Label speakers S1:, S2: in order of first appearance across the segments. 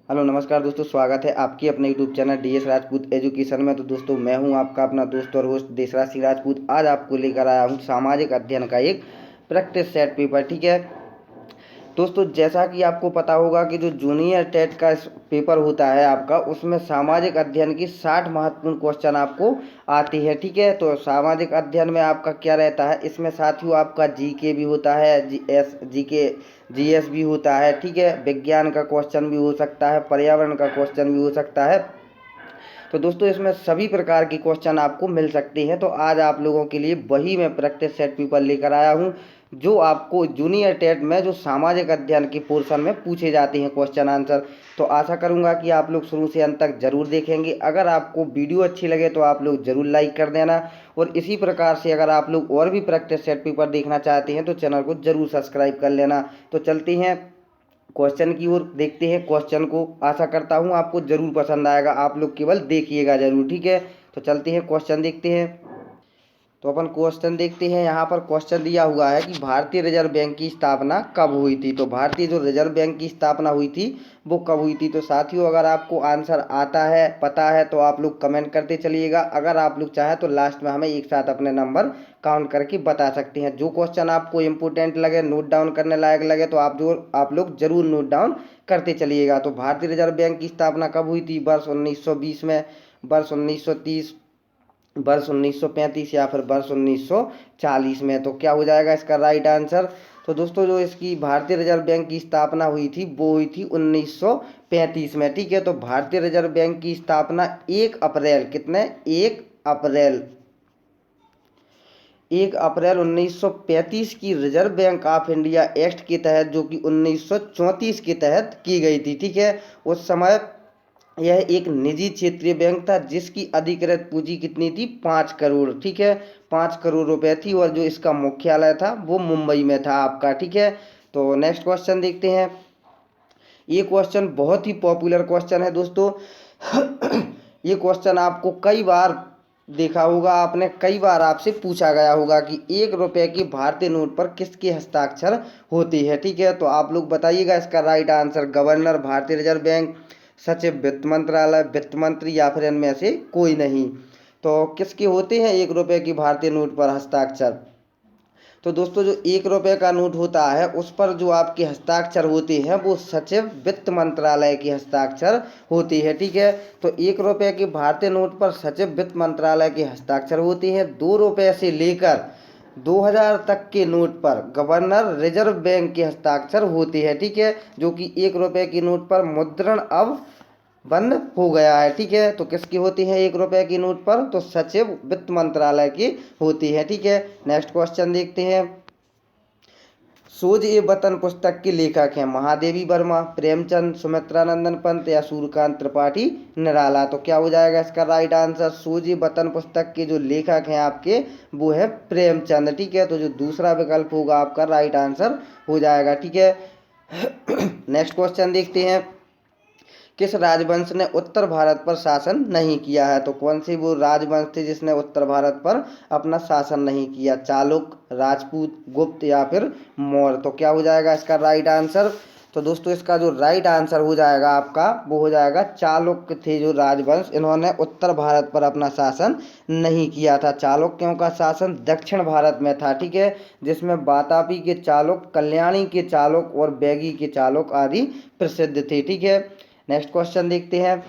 S1: Hello नमस्कार दोस्तों, स्वागत है आपके अपने YouTube channel DS Rajput education में। तो दोस्तों मैं हूं आपका अपना दोस्त और होस्ट देशराज सिंह राजपूत। आज आपको लेकर आया हूं सामाजिक अध्ययन का एक प्रैक्टिस सेट पेपर। ठीक है दोस्तों, जैसा कि आपको पता होगा कि जो जूनियर टेट का पेपर होता है आपका, उसमें सामाजिक अध्ययन की 60 महत्वपूर्ण क्वेश्चन आपको आती है। ठीक है, तो सामाजिक अध्ययन में आपका क्या रहता है, इसमें साथियों आपका जीके भी होता है, जीके जीएस भी होता है। ठीक है, विज्ञान का क्वेश्चन भी हो सकता है, पर्यावरण का क्वेश्चन भी हो सकता है। तो दोस्तों इसमें सभी प्रकार की क्वेश्चन आपको मिल सकते हैं। तो आज आप लोगों के लिए वही मैं प्रैक्टिस सेट पेपर लेकर आया हूं, जो आपको जूनियर टेट में जो सामाजिक अध्ययन के पोर्शन में पूछे जाते हैं क्वेश्चन आंसर। तो आशा करूंगा कि आप लोग शुरू से अंत तक जरूर देखेंगे। अगर आपको वीडियो अच्छी लगे तो आप लोग जरूर लाइक कर देना, और इसी प्रकार से अगर आप लोग और भी प्रैक्टिस सेट पेपर देखना चाहते हैं तो चैनल को जरूर सब्सक्राइब कर लेना। तो चलते हैं क्वेश्चन की ओर, देखते हैं क्वेश्चन को। आशा करता हूँ आपको जरूर पसंद आएगा, आप लोग केवल देखिएगा जरूर। ठीक है, तो चलते हैं क्वेश्चन देखते हैं। तो अपन क्वेश्चन देखते हैं। यहाँ पर क्वेश्चन दिया हुआ है कि भारतीय रिजर्व बैंक की स्थापना कब हुई थी। तो भारतीय जो रिजर्व बैंक की स्थापना हुई थी वो कब हुई थी। तो साथियों अगर आपको आंसर आता है, पता है, तो आप लोग कमेंट करते चलिएगा। अगर आप लोग चाहें तो लास्ट में हमें एक साथ अपने नंबर काउंट करके बता सकते हैं। जो क्वेश्चन आपको इम्पोर्टेंट लगे, नोट डाउन करने लायक लगे, तो आप लोग जरूर नोट डाउन करते चलिएगा। तो भारतीय रिजर्व बैंक की स्थापना कब हुई थी, वर्ष 1920 में, वर्ष 1930, वर्ष 1935 या फिर वर्ष 1940 में। तो क्या हो जाएगा इसका राइट आंसर। तो दोस्तों जो इसकी भारतीय रिजर्व बैंक की स्थापना हुई थी वो हुई थी 1935 में। ठीक है, तो भारतीय रिजर्व बैंक की स्थापना 1 अप्रैल, कितने, 1 अप्रैल 1935 की reserve bank of India act के तहत, जो कि 1934 के तहत की गई थी। ठीक है, उस समय यह एक निजी क्षेत्रीय बैंक था जिसकी अधिकृत पूंजी कितनी थी, 5 करोड़। ठीक है, 5 करोड़ रुपए थी, और जो इसका मुख्यालय था वो मुंबई में था आपका। ठीक है, तो नेक्स्ट क्वेश्चन देखते हैं। ये क्वेश्चन बहुत ही पॉपुलर क्वेश्चन है दोस्तों। ये क्वेश्चन आपको कई बार देखा होगा, आपने कई बार आपसे पूछा गया होगा कि 1 रुपए की भारतीय नोट पर किसके हस्ताक्षर होते हैं। ठीक है, तो आप लोग बताइएगा इसका राइट आंसर। गवर्नर, भारतीय रिजर्व बैंक, सचिव, वित्त मंत्रालय, वित्त मंत्री, या फिर इनमें से कोई नहीं। तो किसके होते हैं 1 रुपए की भारतीय नोट पर हस्ताक्षर। तो दोस्तों जो 1 रुपए का नोट होता है उस पर जो आपके हस्ताक्षर होते हैं वो सचिव वित्त मंत्रालय के हस्ताक्षर होती है। ठीक है, तो 1 रुपए के भारतीय नोट पर सचिव वित्त मंत्रालय के हस्ताक्षर होते हैं। 2 रुपए से लेकर 2000 तक के नोट पर गवर्नर रिजर्व बैंक के हस्ताक्षर होते हैं। ठीक है, जो कि 1 रुपए की नोट पर मुद्रण अब बंद हो गया है। ठीक है, तो किसकी होती है 1 रुपए की नोट पर, तो सचिव वित्त मंत्रालय की होती है। ठीक है, नेक्स्ट क्वेश्चन देखते हैं। सोज ए वतन पुस्तक के लेखक हैं महादेवी वर्मा, प्रेमचंद, सुमित्रा नंदन पंत, या सूर्यकांत त्रिपाठी निराला। तो क्या हो जाएगा इसका राइट आंसर। सोज ए वतन पुस्तक के जो लेखक हैं आपके वो है प्रेमचंद। ठीक है, तो जो दूसरा विकल्प होगा आपका राइट आंसर हो जाएगा। ठीक है, नेक्स्ट क्वेश्चन देखते हैं। किस राजवंश ने उत्तर भारत पर शासन नहीं किया है। तो कौन सी वो राजवंश थे जिसने उत्तर भारत पर अपना शासन नहीं किया, चालुक्य, राजपूत, गुप्त, या फिर मौर्य। तो क्या हो जाएगा इसका राइट आंसर। तो दोस्तों इसका जो राइट आंसर हो जाएगा आपका वो हो जाएगा चालुक्य थे जो राजवंश, इन्होंने उत्तर भारत पर अपना शासन नहीं किया था। चालुक्यों का शासन दक्षिण भारत में था। ठीक है, जिसमें वातापी के चालुक्य, कल्याणी के चालुक्य और बैगी के चालुक्य आदि प्रसिद्ध थे। ठीक है, नेक्स्ट क्वेश्चन देखते हैं।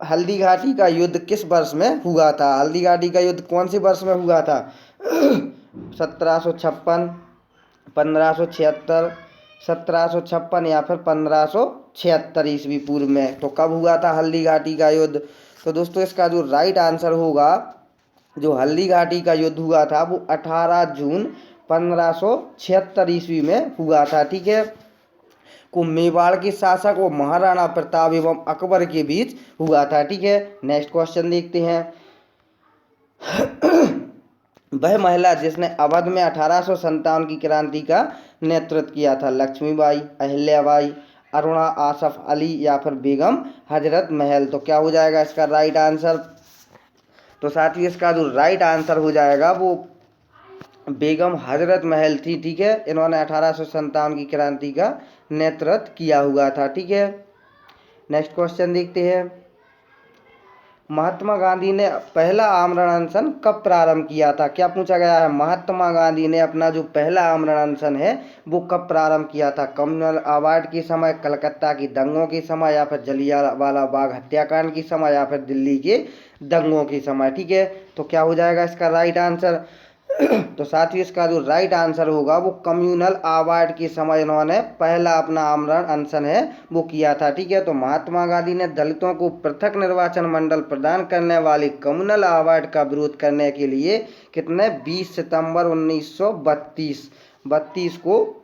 S1: हल्दी घाटी का युद्ध किस वर्ष में हुआ था। हल्दी घाटी का युद्ध कौन से वर्ष में हुआ था। 1756, 1576, 1756, या फिर 1576 ईस्वी पूर्व में। तो कब हुआ था हल्दी घाटी का युद्ध। तो दोस्तों इसका जो राइट आंसर होगा, जो हल्दी घाटी का युद्ध हुआ था वो 18 जून 1576 ईस्वी में हुआ था। ठीक है, को मेवाड़ के शासक और महाराणा प्रताप एवं अकबर के बीच हुआ था। ठीक है, नेक्स्ट क्वेश्चन देखते हैं। वह महिला जिसने अवध में 1857 की क्रांति का नेतृत्व किया था, लक्ष्मीबाई, अहिल्याबाई, अरुणा आसफ अली, या फिर बेगम हजरत महल। तो क्या हो जाएगा इसका राइट आंसर। तो साथ ही इसका जो राइट आंसर हो जाएगा वो बेगम हजरत महल थी। ठीक है, इन्होंने 1857 की क्रांति का नेतृत्व किया हुआ था। ठीक है, नेक्स्ट क्वेश्चन देखते हैं, महात्मा गांधी ने पहला आमरण अनशन कब प्रारंभ किया था? क्या पूछा गया है, महात्मा गांधी ने अपना जो पहला आमरण अनशन है वो कब प्रारंभ किया था? कम्युनल अवार्ड के समय, कलकत्ता की दंगों के समय, या फिर जलियांवाला बाग हत्याकांड के समय, या फिर दिल्ली के दंगों के समय? ठीक है, तो क्या हो जाएगा इसका राइट आंसर? तो साथियों इसका जो राइट आंसर होगा वो कम्युनल अवार्ड के समय इन्होंने पहला अपना आमरण अनशन है वो किया था। ठीक है, तो महात्मा गांधी ने दलितों को पृथक निर्वाचन मंडल प्रदान करने वाले कम्युनल अवार्ड का विरोध करने के लिए कितने 20 सितंबर 1932 को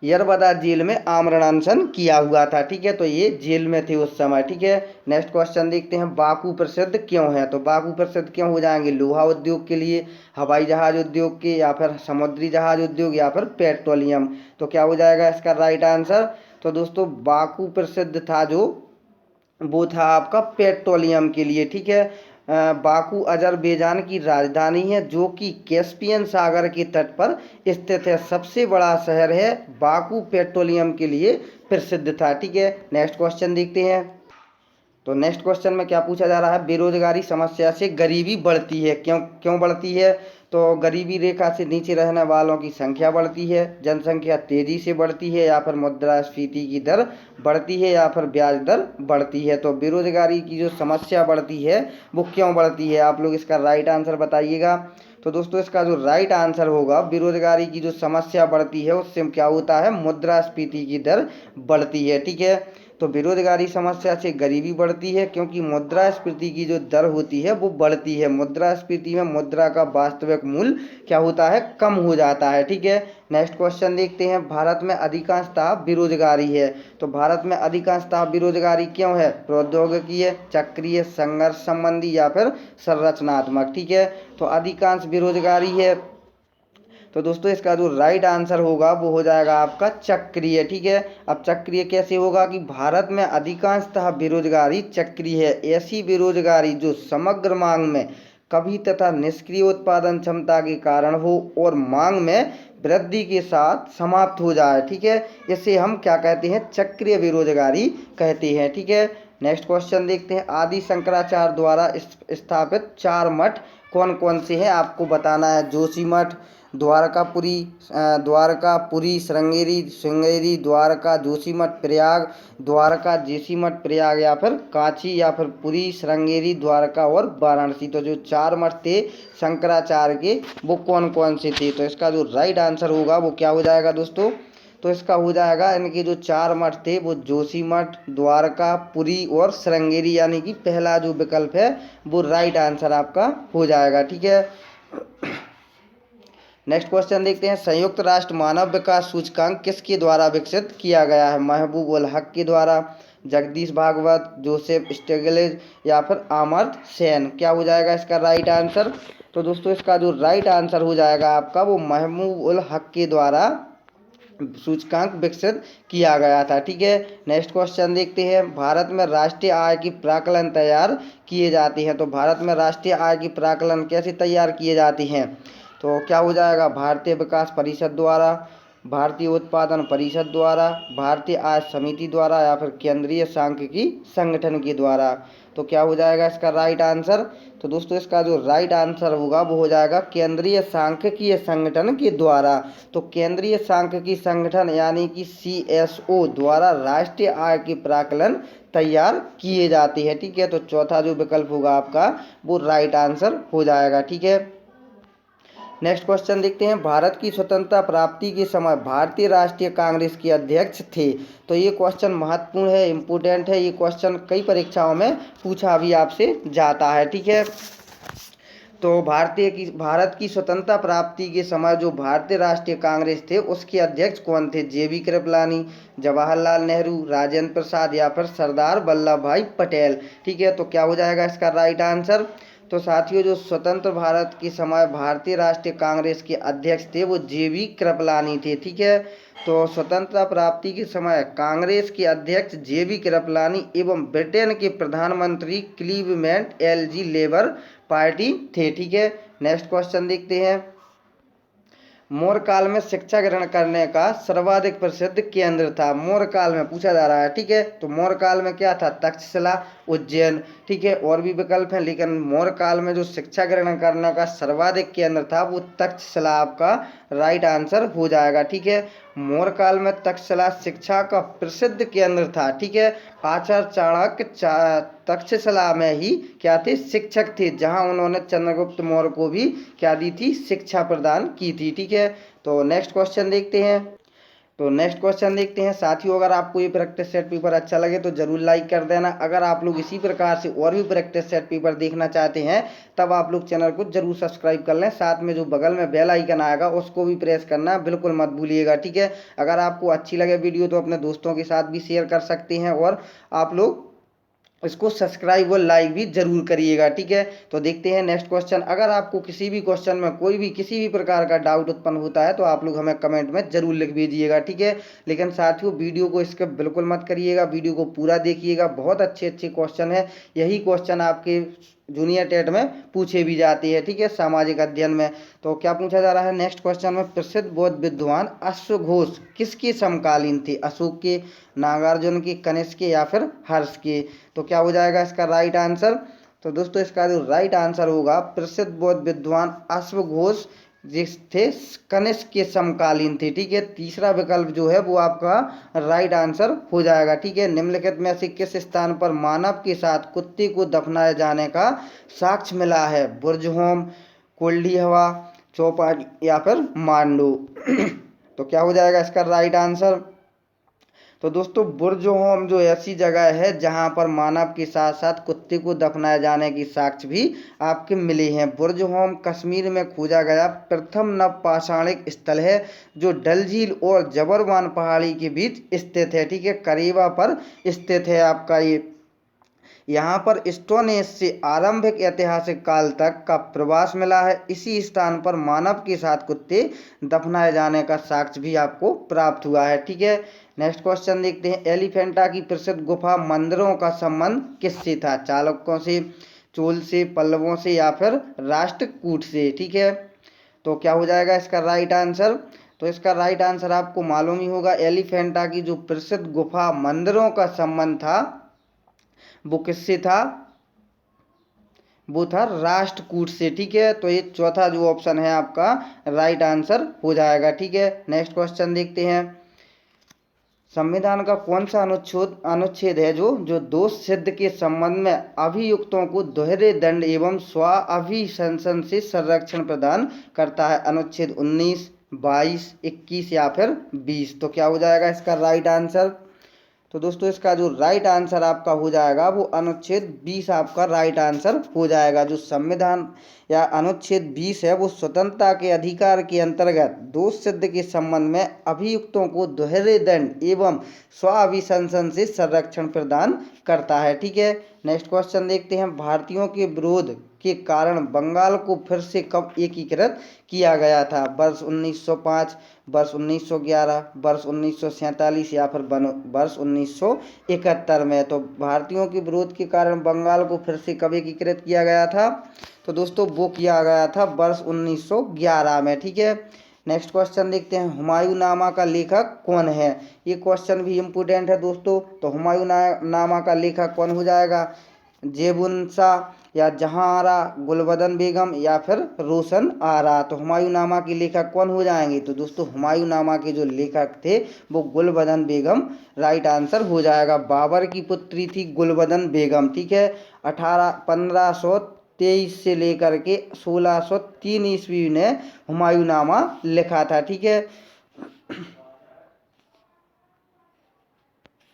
S1: यरबदा जेल में आमरण अनशन किया हुआ था। ठीक है, तो ये जेल में थे उस समय। ठीक है, नेक्स्ट क्वेश्चन देखते हैं, बाकू प्रसिद्ध क्यों है? तो बाकू प्रसिद्ध क्यों हो जाएंगे? लोहा उद्योग के लिए, हवाई जहाज उद्योग के, या फिर समुद्री जहाज उद्योग, या फिर पेट्रोलियम? तो क्या हो जाएगा इसका राइट आंसर? तो दोस्तों बाकू प्रसिद्ध था जो वो था आपका पेट्रोलियम के लिए। ठीक है, बाकू अजरबैजान की राजधानी है जो कि कैस्पियन सागर के तट पर स्थित है। सबसे बड़ा शहर है, बाकू पेट्रोलियम के लिए प्रसिद्ध था। ठीक है, नेक्स्ट क्वेश्चन देखते हैं, तो नेक्स्ट क्वेश्चन में क्या पूछा जा रहा है, बेरोजगारी समस्या से गरीबी बढ़ती है, क्यों क्यों बढ़ती है? तो गरीबी रेखा से नीचे रहने वालों की संख्या बढ़ती है, जनसंख्या तेजी से बढ़ती है, या फिर मुद्रास्फीति की दर बढ़ती है, या फिर ब्याज दर बढ़ती है? तो बेरोजगारी की जो समस्या बढ़ती है वो क्यों बढ़ती है? आप लोग इसका राइट आंसर बताइएगा। तो दोस्तों इसका जो राइट आंसर होगा, बेरोजगारी की जो समस्या बढ़ती है उससे क्या होता है, मुद्रास्फीति की दर बढ़ती है। ठीक है, तो बेरोजगारी समस्या से गरीबी बढ़ती है क्योंकि मुद्रास्फीति की जो दर होती है वो बढ़ती है। मुद्रास्फीति में मुद्रा का वास्तविक मूल्य क्या होता है, कम हो जाता है। ठीक है, नेक्स्ट क्वेश्चन देखते हैं, भारत में अधिकांशतः बेरोजगारी है। तो भारत में अधिकांशतः बेरोजगारी क्यों है? प्रौद्योगिकीय, चक्रीय, संघर्ष संबंधी, या फिर संरचनात्मक? ठीक है, तो अधिकांश बेरोजगारी है, तो दोस्तों इसका जो राइट आंसर होगा वो हो जाएगा आपका चक्रीय। ठीक है, अब चक्रीय कैसे होगा कि भारत में अधिकांशतः बेरोजगारी चक्रीय है, ऐसी बेरोजगारी जो समग्र मांग में कभी तथा निष्क्रिय उत्पादन क्षमता के कारण हो और मांग में वृद्धि के साथ समाप्त हो जाए। ठीक है, इसे हम क्या कहते हैं, चक्रीय बेरोजगारी कहते हैं। ठीक है, नेक्स्ट क्वेश्चन देखते हैं, आदि शंकराचार्य द्वारा स्थापित 4 मठ कौन कौन से हैं आपको बताना है। जोशी मठ, द्वारकापुरी, श्रृंगेरी, द्वारका, जोशीमठ प्रयाग, द्वारका, जोशीमठ प्रयाग, या फिर कांची, या फिर पुरी, श्रृंगेरी, द्वारका और वाराणसी? तो जो 4 मठ थे शंकराचार्य के वो कौन कौन से थे? तो इसका जो राइट आंसर होगा वो क्या हो जाएगा दोस्तों? तो इसका हो जाएगा, इनके जो 4 मठ थे वो जोशीमठ, द्वारका, पुरी और श्रृंगेरी, यानी कि पहला जो विकल्प है वो राइट आंसर आपका हो जाएगा। ठीक है, नेक्स्ट क्वेश्चन देखते हैं, संयुक्त राष्ट्र मानव विकास सूचकांक किसके द्वारा विकसित किया गया है? महबूब उल हक के द्वारा, जगदीश भागवत, जोसेफ स्टेगलेज, या फिर अमर्त्य सेन? क्या हो जाएगा इसका राइट आंसर? तो दोस्तों इसका जो राइट आंसर हो जाएगा आपका वो महबूब उल हक के द्वारा सूचकांक विकसित किया गया था। ठीक है, नेक्स्ट क्वेश्चन देखते हैं, भारत में राष्ट्रीय आय की प्राकलन तैयार किए जाते हैं। तो भारत में राष्ट्रीय आय की प्राकलन कैसे तैयार किए जाते हैं? तो क्या हो जाएगा, भारतीय विकास परिषद द्वारा, भारतीय उत्पादन परिषद द्वारा, भारतीय आय समिति द्वारा, या फिर केंद्रीय सांख्यिकी संगठन के द्वारा? तो क्या हो जाएगा इसका राइट आंसर? तो दोस्तों इसका जो राइट आंसर होगा वो हो जाएगा केंद्रीय सांख्यिकीय संगठन के द्वारा। तो केंद्रीय सांख्यिकी संगठन यानी कि CSO द्वारा राष्ट्रीय आय के प्राकलन तैयार किए जाते हैं। ठीक है, तो चौथा जो विकल्प होगा आपका वो राइट आंसर हो जाएगा। ठीक है, नेक्स्ट क्वेश्चन देखते हैं, भारत की स्वतंत्रता प्राप्ति के समय भारतीय राष्ट्रीय कांग्रेस के अध्यक्ष थे। तो ये क्वेश्चन महत्वपूर्ण है, इम्पोर्टेंट है, ये क्वेश्चन कई परीक्षाओं में पूछा भी आपसे जाता है। ठीक है, तो भारत की स्वतंत्रता प्राप्ति के समय जो भारतीय राष्ट्रीय कांग्रेस थे उसके अध्यक्ष कौन थे? JV कृपलानी, जवाहरलाल नेहरू, राजेंद्र प्रसाद, या फिर सरदार वल्लभ भाई पटेल? ठीक है, तो क्या हो जाएगा इसका राइट आंसर? तो साथियों जो स्वतंत्र भारत के समय भारतीय राष्ट्रीय कांग्रेस के अध्यक्ष थे वो JV कृपलानी थे। ठीक है, तो स्वतंत्रता प्राप्ति के समय कांग्रेस के अध्यक्ष JV कृपलानी एवं ब्रिटेन के प्रधानमंत्री क्लीवलैंड LG लेबर पार्टी थे। ठीक है, नेक्स्ट क्वेश्चन देखते हैं, मौर्य काल में शिक्षा ग्रहण करने का सर्वाधिक प्रसिद्ध केंद्र था। मौर्य काल में पूछा जा रहा है, ठीक है। तो मौर्य काल में क्या था? तक्षशिला, उज्जैन, ठीक है। और भी विकल्प हैं, लेकिन मौर्य काल में जो शिक्षा ग्रहण करने का सर्वाधिक केंद्र था वो तक्षशिला आपका राइट आंसर हो जाएगा, ठीक है। मौर्य काल में तक्षशिला शिक्षा का प्रसिद्ध केंद्र था, ठीक है। आचार्य चाणक्य तक्षशिला में ही क्या थे? शिक्षक थे, जहां उन्होंने चंद्रगुप्त मौर्य को भी क्या दी थी? शिक्षा प्रदान की थी, ठीक है। तो नेक्स्ट क्वेश्चन देखते हैं। साथियों, अगर आपको ये प्रैक्टिस सेट पेपर अच्छा लगे तो जरूर लाइक कर देना। अगर आप लोग इसी प्रकार से और भी प्रैक्टिस सेट पेपर देखना चाहते हैं तब आप लोग चैनल को जरूर सब्सक्राइब कर लें। साथ में जो बगल में बेल आइकन आएगा उसको भी प्रेस करना बिल्कुल मत भूलिएगा, ठीक है। अगर आपको अच्छी लगे वीडियो तो अपने दोस्तों के साथ भी शेयर कर सकते हैं और आप लोग इसको सब्सक्राइब और लाइक भी जरूर करिएगा, ठीक है। तो देखते हैं नेक्स्ट क्वेश्चन। अगर आपको किसी भी क्वेश्चन में कोई भी किसी भी प्रकार का डाउट उत्पन्न होता है तो आप लोग हमें कमेंट में जरूर लिख भेजिएगा, ठीक है। लेकिन साथियों, वीडियो को स्किप बिल्कुल मत करिएगा, वीडियो को पूरा देखिएगा। बहुत अच्छे अच्छे क्वेश्चन है, यही क्वेश्चन आपके जूनियर टेट में पूछे भी जाते हैं, ठीक है, सामाजिक अध्ययन में। तो क्या पूछा जा रहा है नेक्स्ट क्वेश्चन में? प्रसिद्ध बौद्ध विद्वान अश्वघोष किसके समकालीन थे? अशोक के, नागार्जुन के, कनिष्क के या फिर हर्ष के? तो क्या हो जाएगा इसका राइट आंसर? तो दोस्तों, इसका जो राइट आंसर होगा, प्रसिद्ध बौद्ध विद्वान अश्वघोष जिस थे कनिष्क के समकालीन थे, ठीक है। तीसरा विकल्प जो है वो आपका राइट आंसर हो जाएगा, ठीक है। निम्नलिखित में से किस स्थान पर मानव के साथ कुत्ते को दफनाए जाने का साक्ष्य मिला है? बुर्जहोम, कोल्डी हवा, चौपाटी या फिर मांडू? तो क्या हो जाएगा इसका राइट आंसर? तो दोस्तों, बुर्जहोम जो ऐसी जगह है जहां पर मानव के साथ साथ कुत्ते को दफनाए जाने की साक्ष्य भी आपके मिले हैं। बुर्जहोम कश्मीर में खोजा गया प्रथम नवपाषाणिक स्थल है जो डल झील और जबरवान पहाड़ी के बीच स्थित है, ठीक है। करेवा पर स्थित है आपका ये। यहाँ पर स्टोन एज से आरंभिक ऐतिहासिक काल तक का प्रवास मिला है। इसी स्थान पर मानव के साथ कुत्ते दफनाए जाने का साक्ष्य भी आपको प्राप्त हुआ है, ठीक है। नेक्स्ट क्वेश्चन देखते हैं। एलिफेंटा की प्रसिद्ध गुफा मंदिरों का संबंध किससे था? चालुक्यों से, चोल से, पल्लवों से या फिर राष्ट्रकूट से? ठीक है, तो क्या हो जाएगा इसका राइट आंसर? तो इसका राइट आंसर आपको मालूम ही होगा। एलिफेंटा की जो प्रसिद्ध गुफा मंदिरों का संबंध था वो किससे था? वो था राष्ट्रकूट से। ठीक है, तो ये चौथा जो ऑप्शन है आपका राइट आंसर हो जाएगा। ठीक है, नेक्स्ट क्वेश्चन देखते हैं। संविधान का कौन सा अनुच्छेद है जो दोष सिद्ध के संबंध में अभियुक्तों को दोहरे दंड एवं स्व अभिशंसन से संरक्षण प्रदान करता है? अनुच्छेद 19, 22, 21 या फिर 20? तो क्या हो जाएगा इसका राइट आंसर? तो दोस्तों इसका जो राइट आंसर आपका हो जाएगा वो अनुच्छेद 20 आपका राइट आंसर हो जाएगा। जो संविधान या अनुच्छेद 20 है वो स्वतंत्रता के अधिकार के अंतर्गत दोष सिद्ध के संबंध में अभियुक्तों को दोहरे दंड एवं स्व अभिशंसन से संरक्षण प्रदान करता है। ठीक है, नेक्स्ट क्वेश्चन देखते हैं। भारतीयों के विरोध के कारण बंगाल को फिर से कब एकीकृत किया गया था? वर्ष 1905, वर्ष 1911, वर्ष 1947 या फिर वर्ष 1971 में? तो भारतीयों के विरोध के कारण बंगाल को फिर से कब एकीकृत किया गया था? तो दोस्तों वो किया गया था वर्ष 1911 में। ठीक है, नेक्स्ट क्वेश्चन देखते हैं। हुमायूंनामा का लेखक कौन है? ये क्वेश्चन भी इम्पोर्टेंट है दोस्तों। तो हुमायूंनामा का लेखक कौन हो जाएगा? जेबुन शाह या जहां आरा, गुलबदन बेगम या फिर रोशन आरा? तो हुमायूंनामा के लेखक कौन हो जाएंगे? तो दोस्तों हुमायूंनामा के जो लेखक थे वो गुलबदन बेगम राइट आंसर हो जाएगा। बाबर की पुत्री थी गुलबदन बेगम। ठीक है, 1523 से लेकर के 1603 ईस्वी ने हुमायूंनामा लिखा था। ठीक है,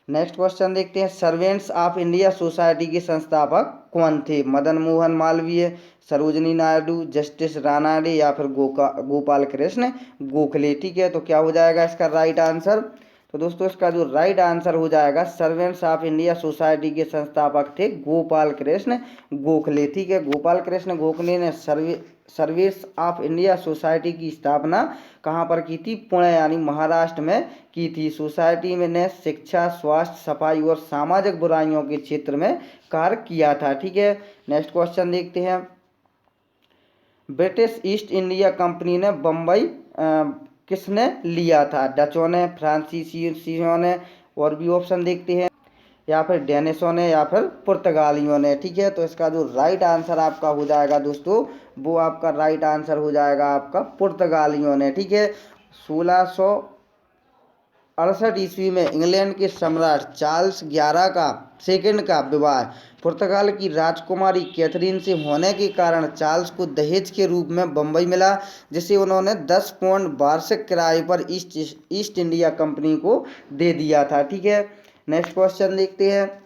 S1: नेक्स्ट क्वेश्चन देखते हैं। सर्वेंट्स ऑफ इंडिया सोसाइटी के संस्थापक कौन थे? मदन मोहन मालवीय, सरोजनी नायडू, जस्टिस रानाडे या फिर गोपाल कृष्ण गोखले? ठीक है, तो क्या हो जाएगा इसका राइट आंसर? तो दोस्तों इसका जो राइट आंसर हो जाएगा सर्वेंट्स ऑफ इंडिया सोसाइटी के संस्थापक थे गोपाल कृष्ण गोखले। ठीक है, गोपाल कृष्ण गोखले ने सर्विस ऑफ इंडिया सोसाइटी की स्थापना कहाँ पर की थी? पुणे यानी महाराष्ट्र में की थी। सोसाइटी में ने शिक्षा, स्वास्थ्य, सफाई और सामाजिक बुराइयों के क्षेत्र में कार्य किया था। ठीक है, नेक्स्ट क्वेश्चन देखते हैं। ब्रिटिश ईस्ट इंडिया कंपनी ने बम्बई किसने लिया था? डचों ने, फ्रांसीसियों ने, और भी ऑप्शन देखते हैं, या फिर डेनिशों ने, या फिर पुर्तगालियों ने। ठीक है, तो इसका जो राइट आंसर आपका हो जाएगा दोस्तों, वो आपका राइट आंसर हो जाएगा आपका पुर्तगालियों ने। ठीक है, 1668 ईस्वी में इंग्लैंड के सम्राट चार्ल्स 11 का सेकंड का विवाह पुर्तगाल की राजकुमारी कैथरीन से होने के कारण चार्ल्स को दहेज के रूप में बम्बई मिला, जिसे उन्होंने 10 पाउंड वार्षिक किराए पर ईस्ट इंडिया कंपनी को दे दिया था। ठीक है, नेक्स्ट क्वेश्चन देखते हैं।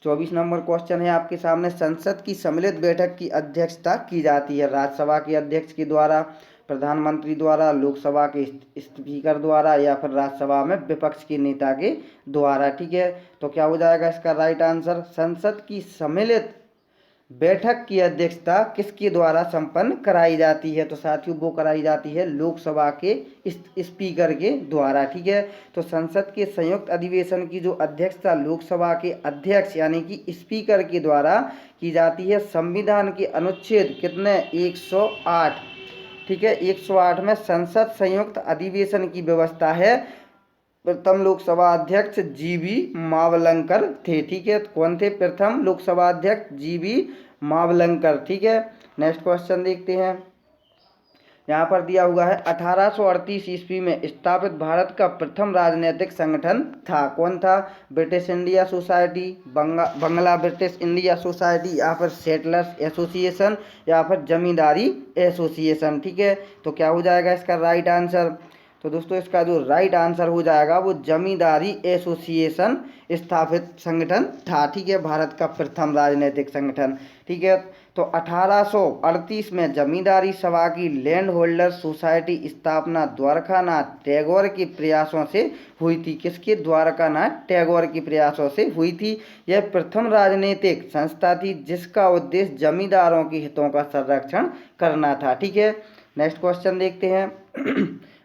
S1: 24 नंबर क्वेश्चन है आपके सामने। संसद की सम्मिलित बैठक की अध्यक्षता की जाती है राज्यसभा के अध्यक्ष के द्वारा, प्रधानमंत्री द्वारा, लोकसभा के स्पीकर द्वारा, या फिर राज्यसभा में विपक्ष के नेता के द्वारा। ठीक है, तो क्या हो जाएगा इसका राइट आंसर? संसद की सम्मिलित बैठक की अध्यक्षता किसके द्वारा संपन्न कराई जाती है? तो साथियों वो कराई जाती है लोकसभा के स्पीकर के द्वारा। ठीक है, तो संसद के संयुक्त अधिवेशन की जो अध्यक्षता लोकसभा के अध्यक्ष यानी कि स्पीकर के द्वारा की जाती है। संविधान के अनुच्छेद कितने? 108। ठीक है, 108 में संसद संयुक्त अधिवेशन की व्यवस्था है। प्रथम लोकसभा अध्यक्ष जीवी मावलंकर थे। ठीक है, कौन थे प्रथम लोकसभा अध्यक्ष? जीवी मावलंकर। ठीक है, नेक्स्ट क्वेश्चन देखते हैं। यहाँ पर दिया हुआ है 1838 ईस्वी में स्थापित भारत का प्रथम राजनीतिक संगठन था, कौन था? ब्रिटिश इंडिया सोसाइटी, बंगला ब्रिटिश इंडिया सोसाइटी, या फिर सेटलर्स एसोसिएशन, या फिर जमींदारी एसोसिएशन। ठीक है, तो क्या हो जाएगा इसका राइट आंसर? तो दोस्तों इसका जो राइट आंसर हो जाएगा वो जमींदारी एसोसिएशन स्थापित संगठन था। ठीक है, भारत का प्रथम राजनीतिक संगठन। ठीक है, तो 1838 में जमींदारी सभा की लैंड होल्डर सोसाइटी स्थापना द्वारकानाथ टैगोर के प्रयासों से हुई थी। किसके? द्वारकानाथ टैगोर के प्रयासों से हुई थी। यह प्रथम राजनीतिक संस्था थी जिसका उद्देश्य जमींदारों के हितों का संरक्षण करना था। ठीक है, नेक्स्ट क्वेश्चन देखते हैं।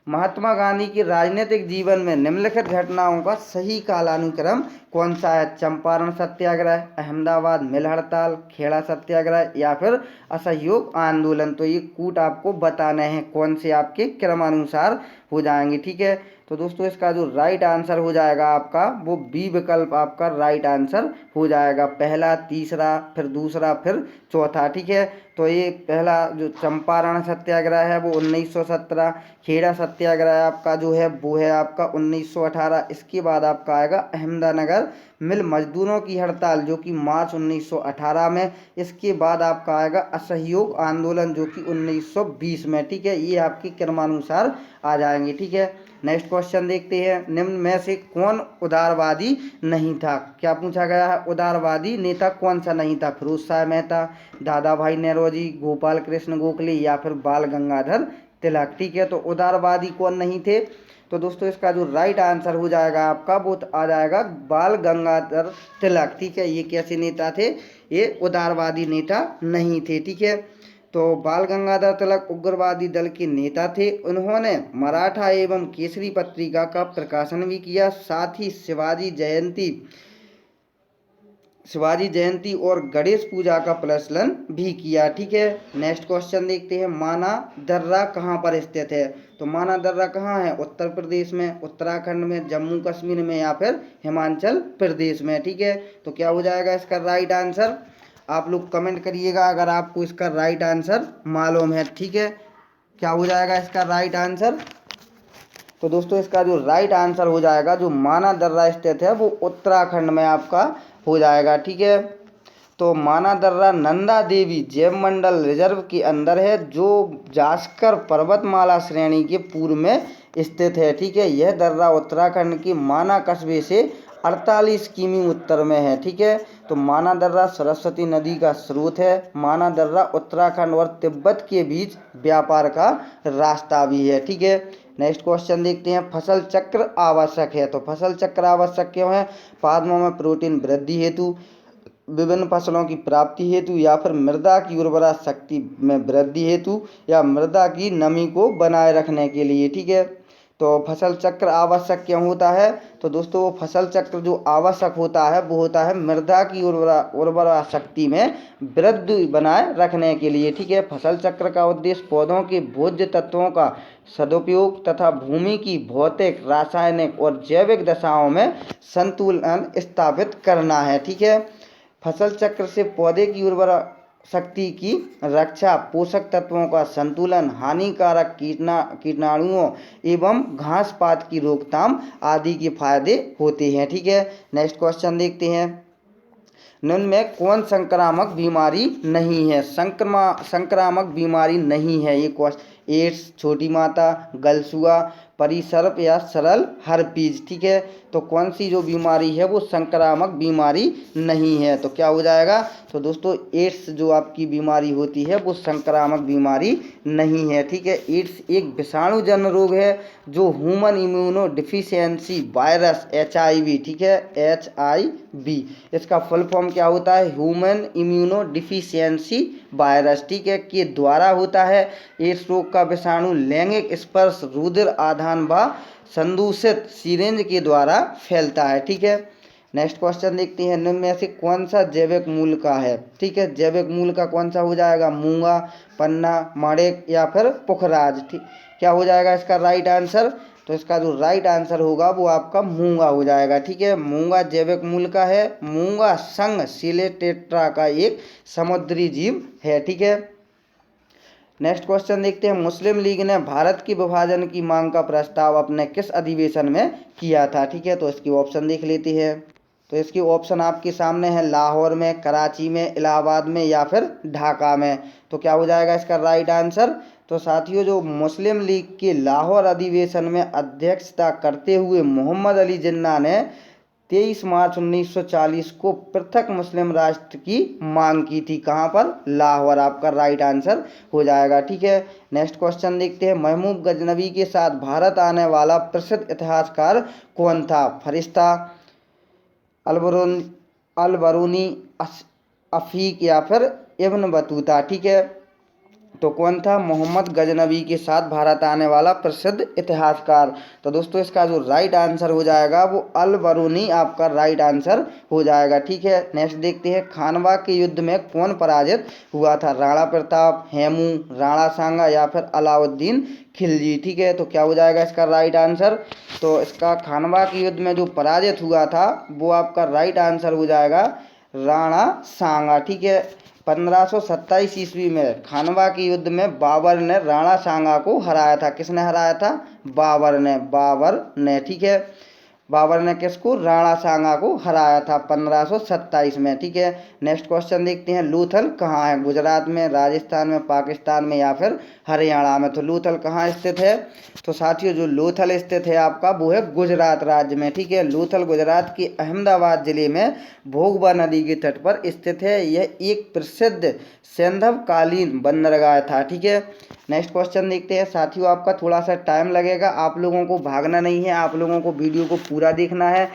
S1: महात्मा गांधी के राजनीतिक जीवन में निम्नलिखित घटनाओं का सही कालानुक्रम कौन सा है? चंपारण सत्याग्रह, अहमदाबाद मिल हड़ताल, खेड़ा सत्याग्रह, या फिर असहयोग आंदोलन। तो ये कूट आपको बताने हैं कौन से आपके क्रमानुसार हो जाएंगे। ठीक है, तो दोस्तों इसका जो राइट आंसर हो जाएगा आपका वो बी विकल्प आपका राइट आंसर हो जाएगा। पहला, तीसरा, फिर दूसरा, फिर चौथा। ठीक है, तो ये पहला जो चंपारण सत्याग्रह है वो 1917, खेड़ा सत्याग्रह आपका जो है वो है आपका 1918। इसके बाद आपका आएगा अहमदनगर मिल मजदूरों की हड़ताल जो कि मार्च 1918 में। इसके बाद आपका आएगा असहयोग आंदोलन जो कि 1920 में। ठीक है, ये आपके क्रमानुसार आ जाएंगे। ठीक है, नेक्स्ट क्वेश्चन देखते हैं। निम्न में से कौन उदारवादी नहीं था? क्या पूछा गया है? उदारवादी नेता कौन सा नहीं था? फिरोज शाह मेहता, दादा भाई नौरोजी, गोपाल कृष्ण गोखले, या फिर बाल गंगाधर तिलक। ठीक है, तो उदारवादी कौन नहीं थे? तो दोस्तों इसका जो राइट आंसर हो जाएगा आपका वो आ जाएगा बाल गंगाधर तिलक। ठीक है, ये कैसे नेता थे? ये उदारवादी नेता नहीं थे। ठीक है, तो बाल गंगाधर तिलक उग्रवादी दल के नेता थे। उन्होंने मराठा एवं केसरी पत्रिका का प्रकाशन भी किया, साथ ही शिवाजी जयंती और गणेश पूजा का प्रचलन भी किया। ठीक है, नेक्स्ट क्वेश्चन देखते हैं। माना दर्रा कहाँ पर स्थित है? तो माना दर्रा कहाँ है? उत्तर प्रदेश में, उत्तराखंड में, जम्मू कश्मीर में, या फिर हिमाचल प्रदेश में। ठीक है, तो क्या हो जाएगा इसका राइट आंसर? आप लोग कमेंट करिएगा अगर आपको इसका राइट आंसर मालूम है। ठीक है, क्या हो जाएगा इसका राइट आंसर? तो दोस्तों इसका जो राइट आंसर हो जाएगा जो माना दर्रा स्थित है वो उत्तराखंड में आपका हो जाएगा। ठीक है, तो माना दर्रा नंदा देवी जैव मंडल रिजर्व के अंदर है जो जास्कर पर्वतमाला श्रेणी के पूर्व में स्थित है। ठीक है, यह दर्रा उत्तराखंड के माना कस्बे से 48 किमी उत्तर में है। ठीक है, तो माना दर्रा सरस्वती नदी का स्रोत है। माना दर्रा उत्तराखंड और तिब्बत के बीच व्यापार का रास्ता भी है। ठीक है, नेक्स्ट क्वेश्चन देखते हैं। फसल चक्र आवश्यक है? तो फसल चक्र आवश्यक क्यों है? पौधों में प्रोटीन वृद्धि हेतु, विभिन्न फसलों की प्राप्ति हेतु, या फिर मृदा की उर्वरा शक्ति में वृद्धि हेतु, या मृदा की नमी को बनाए रखने के लिए। ठीक है, तो फसल चक्र आवश्यक क्यों होता है? तो दोस्तों वो फसल चक्र जो आवश्यक होता है वो होता है मृदा की उर्वरा शक्ति में वृद्धि बनाए रखने के लिए। ठीक है, फसल चक्र का उद्देश्य पौधों के भोज्य तत्वों का सदुपयोग तथा भूमि की भौतिक, रासायनिक और जैविक दशाओं में संतुलन स्थापित करना है। ठीक है, फसल चक्र से पौधे की उर्वरा शक्ति की रक्षा, पोषक तत्वों का संतुलन, हानिकारक कीटाणुओं एवं घास पात की रोकथाम आदि के फायदे होते हैं। ठीक है, नेक्स्ट क्वेश्चन देखते हैं। निम्न में कौन संक्रामक बीमारी नहीं है? संक्रामक बीमारी नहीं है ये क्वेश्चन। एड्स, छोटी माता, गलसुआ, परिसर्प या सरल हर्पीज। ठीक है, तो कौन सी जो बीमारी है वो संक्रामक बीमारी नहीं है? तो क्या हो जाएगा? तो दोस्तों एड्स जो आपकी बीमारी होती है वो संक्रामक बीमारी नहीं है। ठीक है, एड्स एक विषाणुजन्य रोग है जो human immuno deficiency virus HIV, ठीक है, HIV, इसका फुल फॉर्म क्या होता है? ह्यूमन इम्यूनो डिफिशियंसी वायरस, ठीक है, के द्वारा होता है। एड्स रोग का विषाणु लैंगिक स्पर्श, रुधिर आधान व संदूषित सिरिंज के द्वारा फैलता है। ठीक है, नेक्स्ट क्वेश्चन देखते हैं। निम्न में से कौन सा जैविक मूल का है? ठीक है, जैविक मूल का कौन सा हो जाएगा? मूंगा, पन्ना, माणिक या फिर पुखराज। ठीक, क्या हो जाएगा इसका राइट आंसर? तो इसका जो राइट आंसर होगा वो आपका मूंगा हो जाएगा। ठीक है, मूंगा जैविक मूल का है। मूंगा संघ सिलेटेट्रा का एक समुद्री जीव है। ठीक है, नेक्स्ट क्वेश्चन देखते हैं। मुस्लिम लीग ने भारत के विभाजन की मांग का प्रस्ताव अपने किस अधिवेशन में किया था? ठीक है, तो इसकी ऑप्शन देख लेते हैं। तो इसकी ऑप्शन आपके सामने है, लाहौर में, कराची में, इलाहाबाद में या फिर ढाका में। तो क्या हो जाएगा इसका राइट आंसर? तो साथियों जो मुस्लिम लीग के लाहौर अधिवेशन में अध्यक्षता करते हुए मोहम्मद अली जिन्ना ने 23 मार्च 1940 को पृथक मुस्लिम राष्ट्र की मांग की थी। कहाँ पर? लाहौर, आपका राइट आंसर हो जाएगा। ठीक है, नेक्स्ट क्वेश्चन देखते हैं। महमूद गजनवी के साथ भारत आने वाला प्रसिद्ध इतिहासकार कौन था? फरिश्ता, अलबरूनी, अफीक या फिर इब्न बतूता। ठीक है, तो कौन था? मोहम्मद गजनवी के साथ भारत आने वाला प्रसिद्ध इतिहासकार। तो दोस्तों इसका जो राइट आंसर हो जाएगा वो अलबरूनी आपका राइट आंसर हो जाएगा। ठीक है, नेक्स्ट देखते हैं। खानवा के युद्ध में कौन पराजित हुआ था? राणा प्रताप, हेमू, राणा सांगा या फिर अलाउद्दीन खिलजी। ठीक है, तो क्या हो जाएगा इसका राइट आंसर? तो इसका खानवा के युद्ध में जो पराजित हुआ था वो आपका राइट आंसर हो जाएगा राणा सांगा। ठीक है, 1527 ईस्वी में खानवा के युद्ध में बाबर ने राणा सांगा को हराया था। किसने हराया था? बाबर ने। ठीक है, बाबर ने किसको? राणा सांगा को हराया था 1527 में। ठीक है, नेक्स्ट क्वेश्चन देखते हैं। लोथल कहाँ है? गुजरात में, राजस्थान में, पाकिस्तान में या फिर हरियाणा में। तो लोथल कहाँ स्थित है? तो साथियों जो लोथल स्थित है आपका वो है गुजरात राज्य में। ठीक है, लोथल गुजरात के अहमदाबाद जिले में भोगबा नदी के तट पर स्थित है। यह एक प्रसिद्ध सैंधवकालीन बंदरगाह था। ठीक है, नेक्स्ट क्वेश्चन देखते हैं। साथियों आपका थोड़ा सा टाइम लगेगा, आप लोगों को भागना नहीं है, आप लोगों को वीडियो को पूरा देखना है।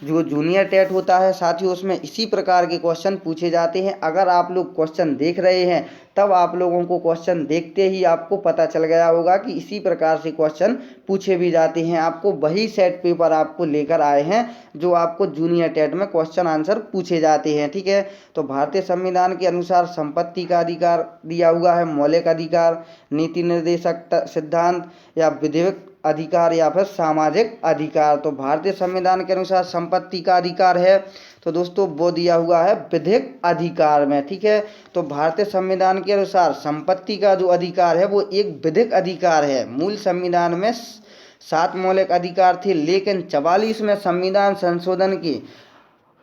S1: जो जूनियर टेट होता है साथियों उसमें इसी प्रकार के क्वेश्चन पूछे जाते हैं। अगर आप लोग क्वेश्चन देख रहे हैं तब आप लोगों को क्वेश्चन देखते ही आपको पता चल गया होगा कि इसी प्रकार से क्वेश्चन पूछे भी जाते हैं। आपको वही सेट पेपर आपको लेकर आए हैं जो आपको जूनियर टेट में क्वेश्चन आंसर पूछे जाते हैं। ठीक है, तो भारतीय संविधान के अनुसार संपत्ति का अधिकार दिया हुआ है, मौलिक अधिकार, नीति निर्देशक सिद्धांत या विधिक अधिकार या फिर सामाजिक अधिकार। तो भारतीय संविधान के अनुसार संपत्ति का अधिकार है तो दोस्तों वो दिया हुआ है विधिक अधिकार में। ठीक है, तो भारतीय संविधान के अनुसार संपत्ति का जो अधिकार है वो एक विधिक अधिकार है। मूल संविधान में 7 मौलिक अधिकार थे, लेकिन 44 में संविधान संशोधन की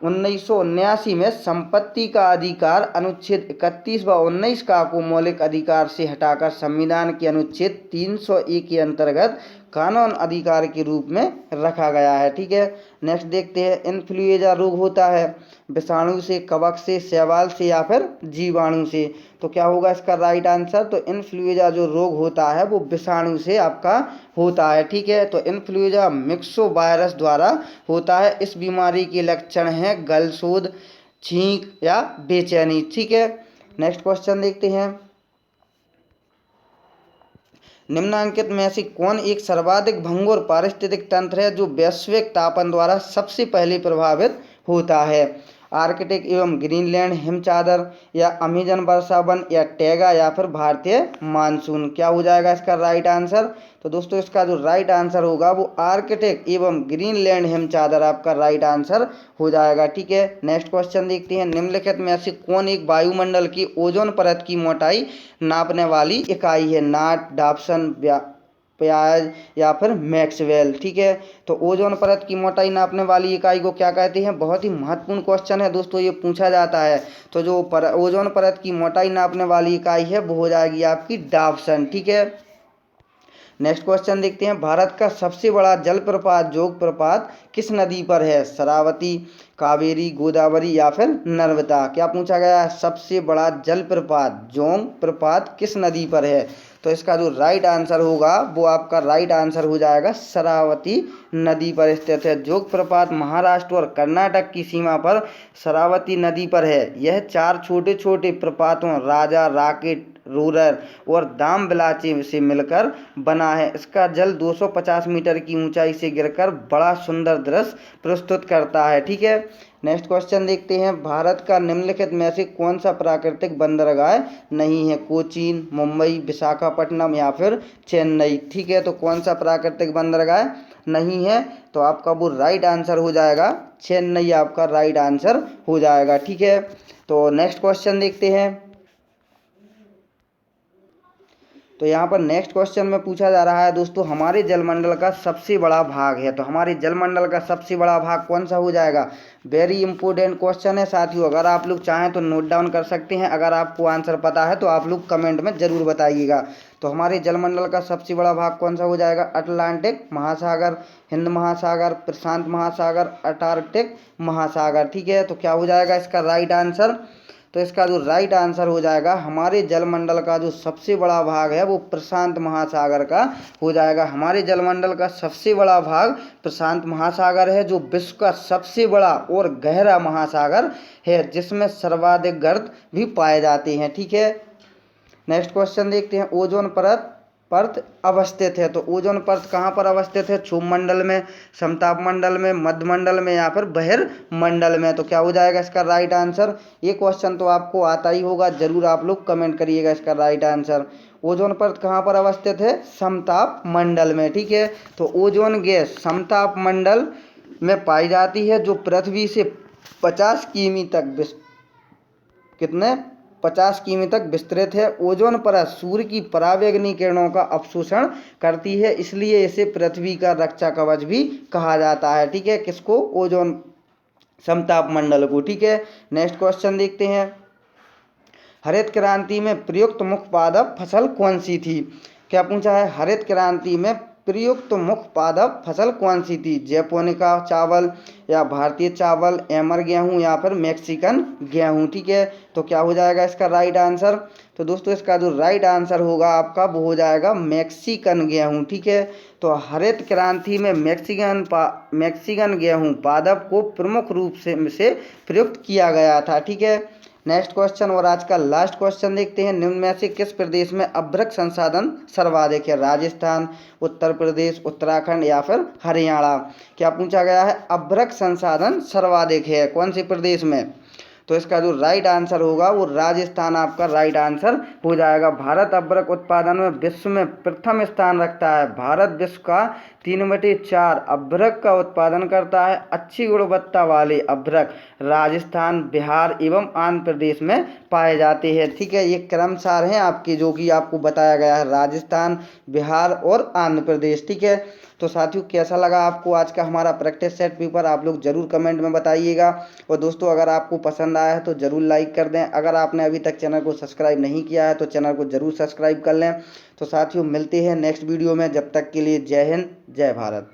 S1: 1979 में संपत्ति का अधिकार अनुच्छेद 31 व 19 का को मौलिक अधिकार से हटाकर संविधान के अनुच्छेद 301 के अंतर्गत कानून अधिकार के रूप में रखा गया है। ठीक है, नेक्स्ट देखते हैं। इन्फ्लुएंजा रोग होता है विषाणु से, कवक से, शैवाल से या फिर जीवाणु से। तो क्या होगा इसका राइट आंसर? तो इन्फ्लुएंजा जो रोग होता है वो विषाणु से आपका होता है। ठीक है, तो इन्फ्लुएंजा मिक्सो वायरस द्वारा होता है। इस बीमारी के लक्षण हैं गलसोद, छींक या बेचैनी। ठीक है, नेक्स्ट क्वेश्चन देखते हैं। निम्नांकित में से कौन एक सर्वाधिक भंगुर पारिस्थितिक तंत्र है जो वैश्विक तापन द्वारा सबसे पहले प्रभावित होता है? आर्कटिक एवं ग्रीनलैंड हिमचादर, या अमेजन वर्षा वन, या टैगा, या फिर भारतीय मानसून। क्या हो जाएगा इसका राइट आंसर? तो दोस्तों इसका जो राइट आंसर होगा वो आर्कटिक एवं ग्रीनलैंड हिमचादर आपका राइट आंसर हो जाएगा। ठीक है, नेक्स्ट क्वेश्चन देखते हैं। निम्नलिखित में से कौन एक वायुमंडल की ओजोन परत की मोटाई नापने वाली इकाई है? नाट, डॉप्सन, प्याज, या फिर मैक्सवेल। ठीक है, तो ओजोन परत की मोटाई नापने वाली इकाई को क्या कहते हैं? बहुत ही महत्वपूर्ण क्वेश्चन है दोस्तों, ये पूछा जाता है। तो जो ओजोन परत की मोटाई नापने वाली इकाई है वो हो जाएगी आपकी डॉप्सन। ठीक है, नेक्स्ट क्वेश्चन देखते हैं। भारत का सबसे बड़ा जलप्रपात जोग प्रपात किस नदी पर है? शरावती, कावेरी, गोदावरी, या फिर नर्मदा। क्या पूछा गया है? सबसे बड़ा जलप्रपात जोग प्रपात किस नदी पर है? तो इसका जो राइट आंसर होगा वो आपका राइट आंसर हो जाएगा शरावती नदी पर स्थित है। जोग प्रपात महाराष्ट्र और कर्नाटक की सीमा पर शरावती नदी पर है। यह 4 छोटे छोटे प्रपातों राजा, राकेट, रूरर और दाम बिलाचे से मिलकर बना है। इसका जल 250 मीटर की ऊंचाई से गिरकर बड़ा सुंदर दृश्य प्रस्तुत करता है। ठीक है, नेक्स्ट क्वेश्चन देखते हैं। भारत का निम्नलिखित में से कौन सा प्राकृतिक बंदरगाह नहीं है? कोचीन, मुंबई, विशाखापट्टनम, या फिर चेन्नई। ठीक है, तो कौन सा प्राकृतिक बंदरगाह नहीं है? तो आपका वो राइट आंसर हो जाएगा चेन्नई, आपका राइट आंसर हो जाएगा। ठीक है, तो नेक्स्ट क्वेश्चन देखते हैं। तो यहाँ पर नेक्स्ट क्वेश्चन में पूछा जा रहा है दोस्तों, हमारे जलमंडल का सबसे बड़ा भाग है। तो हमारे जलमंडल का सबसे बड़ा भाग कौन सा हो जाएगा? वेरी इंपॉर्टेंट क्वेश्चन है साथियों, अगर आप लोग चाहें तो नोट डाउन कर सकते हैं। अगर आपको आंसर पता है तो आप लोग कमेंट में ज़रूर बताइएगा। तो हमारे जलमंडल का सबसे बड़ा भाग कौन सा हो जाएगा? अटलांटिक महासागर, हिंद महासागर, प्रशांत महासागर, अंटार्कटिक महासागर। ठीक है, तो क्या हो जाएगा इसका राइट आंसर? तो इसका जो राइट आंसर हो जाएगा हमारे जलमंडल का जो सबसे बड़ा भाग है वो प्रशांत महासागर का हो जाएगा। हमारे जलमंडल का सबसे बड़ा भाग प्रशांत महासागर है, जो विश्व का सबसे बड़ा और गहरा महासागर है, जिसमें सर्वाधिक गर्त भी पाए जाते हैं। ठीक है, नेक्स्ट क्वेश्चन देखते हैं। ओजोन परत अवस्थित है। तो ओजोन परत कहाँ पर अवस्थित है? क्षुमंडल में, समताप मंडल में, मध्यमंडल में, या फिर बहिर्मंडल में। तो क्या हो जाएगा इसका राइट आंसर? ये क्वेश्चन तो आपको आता ही होगा, जरूर आप लोग कमेंट करिएगा इसका राइट आंसर। ओजोन परत कहाँ पर अवस्थित है? समताप मंडल में। ठीक है, तो ओजोन गैस समताप मंडल में पाई जाती है, जो पृथ्वी से 50 किमी तक कितने 50 किमी तक विस्तृत है। ओजोन परत सूर्य की परावैंगनी किरणों का अवशोषण करती है, इसलिए इसे पृथ्वी का रक्षा कवच भी कहा जाता है। ठीक है, किसको? ओजोन समताप मंडल को। ठीक है, नेक्स्ट क्वेश्चन देखते हैं। हरित क्रांति में प्रयुक्त मुख्य पादप फसल कौन सी थी? क्या पूछा है? हरित क्रांति में प्रयुक्त मुख्य पादप फसल कौन सी थी? जैपोनिका चावल, या भारतीय चावल, एमर गेहूं, या फिर मैक्सिकन गेहूं। ठीक है, तो क्या हो जाएगा इसका राइट आंसर? तो दोस्तों इसका जो राइट आंसर होगा आपका वो हो जाएगा मैक्सिकन गेहूं। ठीक है, तो हरित क्रांति में मैक्सिकन गेहूं पादप को प्रमुख रूप से प्रयुक्त किया गया था। ठीक है, नेक्स्ट क्वेश्चन और आज का लास्ट क्वेश्चन देखते हैं। निम्न में से किस प्रदेश में अभ्रक संसाधन सर्वाधिक है? राजस्थान, उत्तर प्रदेश, उत्तराखंड, या फिर हरियाणा। क्या पूछा गया है? अभ्रक संसाधन सर्वाधिक है कौन से प्रदेश में? तो इसका जो राइट आंसर होगा वो राजस्थान आपका राइट आंसर हो जाएगा। भारत अभ्रक उत्पादन में विश्व में प्रथम स्थान रखता है। भारत विश्व का 3/4 अभ्रक का उत्पादन करता है। अच्छी गुणवत्ता वाले अभ्रक राजस्थान, बिहार एवं आंध्र प्रदेश में पाए जाते हैं। ठीक है, ये क्रमसार हैं आपके जो कि आपको बताया गया है, राजस्थान, बिहार और आंध्र प्रदेश। ठीक है, तो साथियों कैसा लगा आपको आज का हमारा प्रैक्टिस सेट पेपर? आप लोग ज़रूर कमेंट में बताइएगा। और दोस्तों अगर आपको पसंद आया है तो ज़रूर लाइक कर दें। अगर आपने अभी तक चैनल को सब्सक्राइब नहीं किया है तो चैनल को ज़रूर सब्सक्राइब कर लें। तो साथियों मिलते हैं नेक्स्ट वीडियो में, जब तक के लिए जय हिंद, जय भारत।